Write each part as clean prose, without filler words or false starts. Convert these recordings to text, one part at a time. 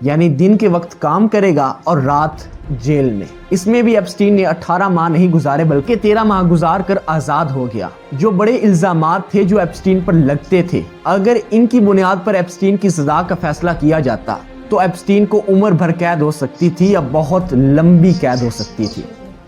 یعنی دن کے وقت کام کرے گا اور رات جیل میں۔ اس میں بھی ایپسٹین نے 18 ماہ نہیں گزارے بلکہ 13 ماہ گزار کر آزاد ہو گیا۔ جو بڑے الزامات تھے جو ایپسٹین پر لگتے تھے، اگر ان کی بنیاد پر ایپسٹین کی سزا کا فیصلہ کیا جاتا تو ایپسٹین کو عمر بھر قید ہو سکتی تھی یا بہت لمبی قید ہو سکتی تھی،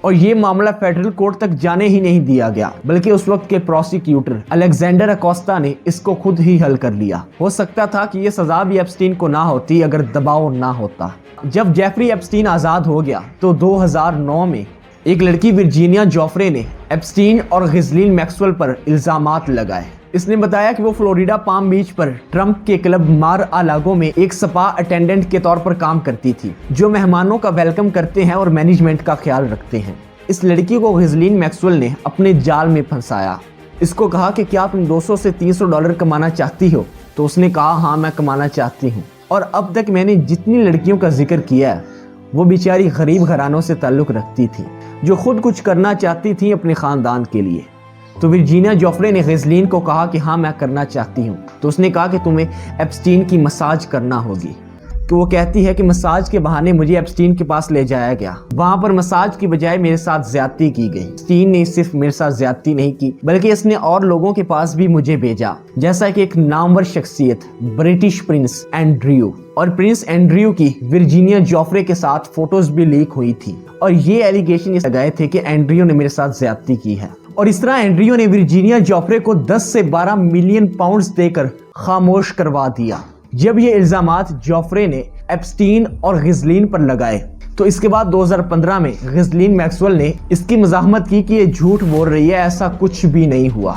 اور یہ معاملہ فیڈرل کورٹ تک جانے ہی نہیں دیا گیا بلکہ اس وقت کے پروسیکیوٹر الیگزینڈر اکوسٹا نے اس کو خود ہی حل کر لیا۔ ہو سکتا تھا کہ یہ سزا بھی ایپسٹین کو نہ ہوتی اگر دباؤ نہ ہوتا۔ جب جیفری ایپسٹین آزاد ہو گیا تو 2009 میں ایک لڑکی ورجینیا جوفرے نے ایپسٹین اور غزلین میکسویل پر الزامات لگائے۔ اس نے بتایا کہ وہ فلوریڈا پام بیچ پر ٹرمپ کے کلب مار آ لاگو میں ایک سپا اٹینڈنٹ کے طور پر کام کرتی تھی، جو مہمانوں کا ویلکم کرتے ہیں اور مینجمنٹ کا خیال رکھتے ہیں۔ اس لڑکی کو غزلین میکسویل نے اپنے جال میں پھنسایا۔ اس کو کہا کہ کیا تم $200 سے $300 کمانا چاہتی ہو؟ تو اس نے کہا ہاں میں کمانا چاہتی ہوں، اور اب تک میں نے جتنی لڑکیوں کا ذکر کیا ہے وہ بیچاری غریب گھرانوں سے تعلق رکھتی تھی جو خود کچھ کرنا چاہتی تھی اپنے خاندان کے لیے۔ تو ورجینیا جوفرے نے غزلین کو کہا کہ ہاں میں کرنا چاہتی ہوں، تو اس نے کہا کہ تمہیں ایپسٹین کی مساج کرنا ہوگی۔ کہ وہ کہتی ہے کہ مساج کے بہانے مجھے ایپسٹین کے پاس لے جایا گیا، وہاں پر مساج کی بجائے میرے ساتھ زیادتی کی گئی۔ ایپسٹین نے صرف میرے ساتھ زیادتی نہیں کی بلکہ اس نے اور لوگوں کے پاس بھی مجھے بھیجا، جیسا کہ ایک نامور شخصیت برٹش پرنس اینڈریو، اور پرنس اینڈریو کی ورجینیا جوفرے کے ساتھ فوٹوز بھی لیک ہوئی تھی، اور یہ ایلیگیشن لگائے تھے کہ اینڈریو نے میرے ساتھ زیادتی کی ہے۔ اور اس طرح اینڈریو نے ورجینیا جوفرے کو 10 سے 12 ملین پاؤنڈز دے کر خاموش کروا دیا۔ جب یہ الزامات جوفرے نے ایپسٹین اور غزلین پر لگائے تو اس کے بعد 2015 میں غزلین میکسویل نے اس کی مزاحمت کی کہ یہ جھوٹ بول رہی ہے، ایسا کچھ بھی نہیں ہوا۔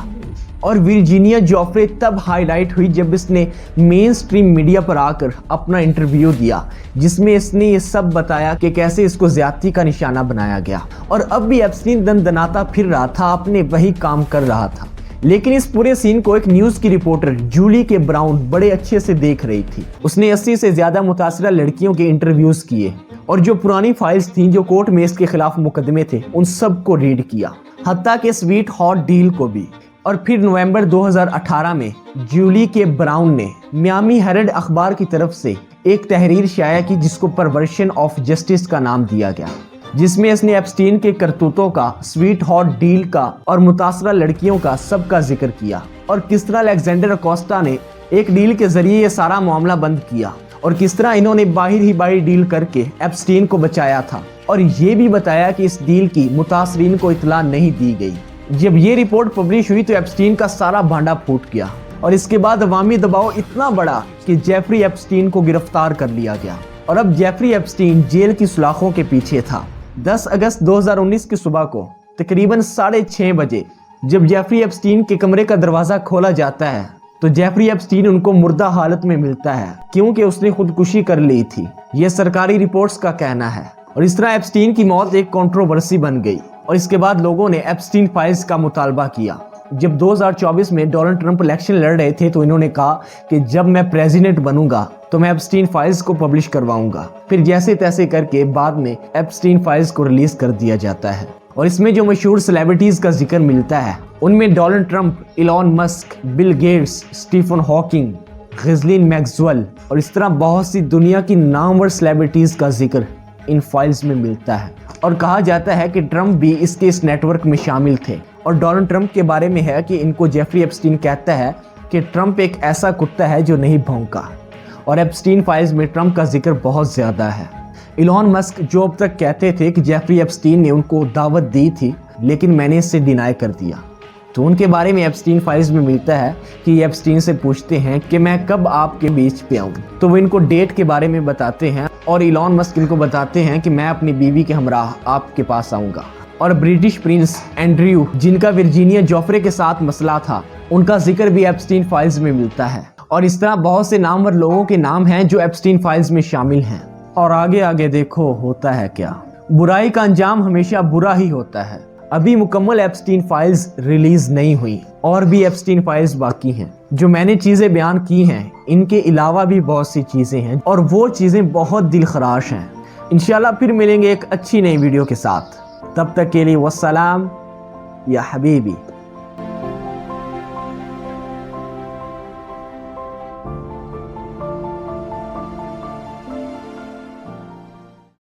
اور ورجینیا جوفرے تب ہائی لائٹ ہوئی جب اس نے مین سٹریم میڈیا پر آ کر اپنا انٹرویو دیا، جس میں اس نے یہ سب بتایا کہ کیسے اس کو زیادتی کا نشانہ بنایا گیا، اور اب بھی ایپسٹین دن دناتا پھر رہا تھا، اپنے وہی کام کر رہا تھا۔ لیکن اس پورے سین کو ایک نیوز کی رپورٹر جولی کے براؤن بڑے اچھے سے دیکھ رہی تھی۔ اس نے 80 سے زیادہ متاثرہ لڑکیوں کے انٹرویوز کیے اور جو پرانی فائلز تھیں جو کورٹ میں اس کے خلاف مقدمے تھے ان سب کو ریڈ کیا، حتیٰ کہ سویٹ ہاٹ ڈیل کو بھی۔ اور پھر نومبر 2018 میں جولی کے براؤن نے میامی ہیرلڈ اخبار کی طرف سے ایک تحریر شائع کی جس کو پرورشن آف جسٹس کا نام دیا گیا، جس میں اس نے ایپسٹین کے کرتوتوں کا، سویٹ ہاٹ ڈیل کا اور متاثرہ لڑکیوں کا سب کا ذکر کیا، اور کس طرح الیگزینڈر اکوسٹا نے ایک ڈیل کے ذریعے یہ سارا معاملہ بند کیا، اور کس طرح انہوں نے باہر ہی باہر ڈیل کر کے ایپسٹین کو بچایا تھا، اور یہ بھی بتایا کہ اس ڈیل کی متاثرین کو اطلاع نہیں دی گئی۔ جب یہ رپورٹ پبلش ہوئی تو ایپسٹین کا سارا بھانڈا پھوٹ گیا، اور اس کے بعد عوامی دباؤ اتنا بڑا کہ جیفری ایپسٹین کو گرفتار کر لیا گیا، اور اب جیفری ایپسٹین جیل کی سلاخوں کے پیچھے تھا۔ 10 اگست 2019 کی صبح کو تقریباً 6:30 بجے جب جیفری ایپسٹین کے کمرے کا دروازہ کھولا جاتا ہے تو جیفری ایپسٹین ان کو مردہ حالت میں ملتا ہے کیونکہ اس نے خودکشی کر لی تھی، یہ سرکاری رپورٹس کا کہنا ہے۔ اور اس طرح ایپسٹین کی موت ایک کنٹروورسی بن گئی، اور اس کے بعد لوگوں نے ایپسٹین فائلز کا مطالبہ کیا۔ جب 2024 میں ڈونلڈ ٹرمپ الیکشن لڑ رہے تھے تو انہوں نے کہا کہ جب میں پریزیڈنٹ بنوں گا تو میں ایپسٹین فائلز کو پبلش کرواؤں گا۔ پھر جیسے تیسے کر کے بعد میں ایپسٹین فائلز کو ریلیز کر دیا جاتا ہے، اور اس میں جو مشہور سیلیبریٹیز کا ذکر ملتا ہے ان میں Donald Trump, Elon Musk, Bill Gates, Stephen Hawking, Ghislaine Maxwell اور اس طرح بہت سی دنیا کی نامور سیلیبریٹیز کا ذکر ان فائلز میں ملتا ہے، اور کہا جاتا ہے کہ ٹرمپ بھی اس کے اس نیٹ ورک میں شامل تھے۔ اور ڈونلڈ ٹرمپ کے بارے میں ہے کہ ان کو جیفری ایپسٹین کہتا ہے کہ ٹرمپ ایک ایسا کتا ہے جو نہیں بھونکا، اور ایپسٹین فائلز میں ٹرمپ کا ذکر بہت زیادہ ہے۔ ایلون مسک جو اب تک کہتے تھے کہ جیفری ایپسٹین نے ان کو دعوت دی تھی لیکن میں نے اس سے ڈینائی کر دیا، تو ان کے بارے میں ایپسٹین فائلز میں ملتا ہے کہ یہ ایپسٹین سے پوچھتے ہیں کہ میں کب آپ کے بیچ پہ آؤں، تو وہ ان کو ڈیٹ کے بارے میں بتاتے ہیں، اور ایلون مسک ان کو بتاتے ہیں کہ میں اپنی بیوی کے ہمراہ آپ کے پاس آؤں گا۔ اور برٹش پرنس اینڈریو جن کا ورجینیا جوفرے کے ساتھ مسئلہ تھا ان کا ذکر بھی ایپسٹین فائلز میں ملتا ہے، اور اس طرح بہت سے نامور لوگوں کے نام ہیں جو ایپسٹین فائلز میں شامل ہیں۔ اور آگے آگے دیکھو ہوتا ہے کیا، برائی کا انجام ہمیشہ برا ہی ہوتا ہے۔ ابھی مکمل ایپسٹین فائلز ریلیز نہیں ہوئی، اور بھی ایپسٹین فائلز باقی ہیں۔ جو میں نے چیزیں بیان کی ہیں ان کے علاوہ بھی بہت سی چیزیں ہیں، اور وہ چیزیں بہت دل خراش ہیں۔ انشاءاللہ پھر ملیں گے ایک اچھی نئی ویڈیو کے ساتھ، تب تک کے لیے والسلام یا حبیبی۔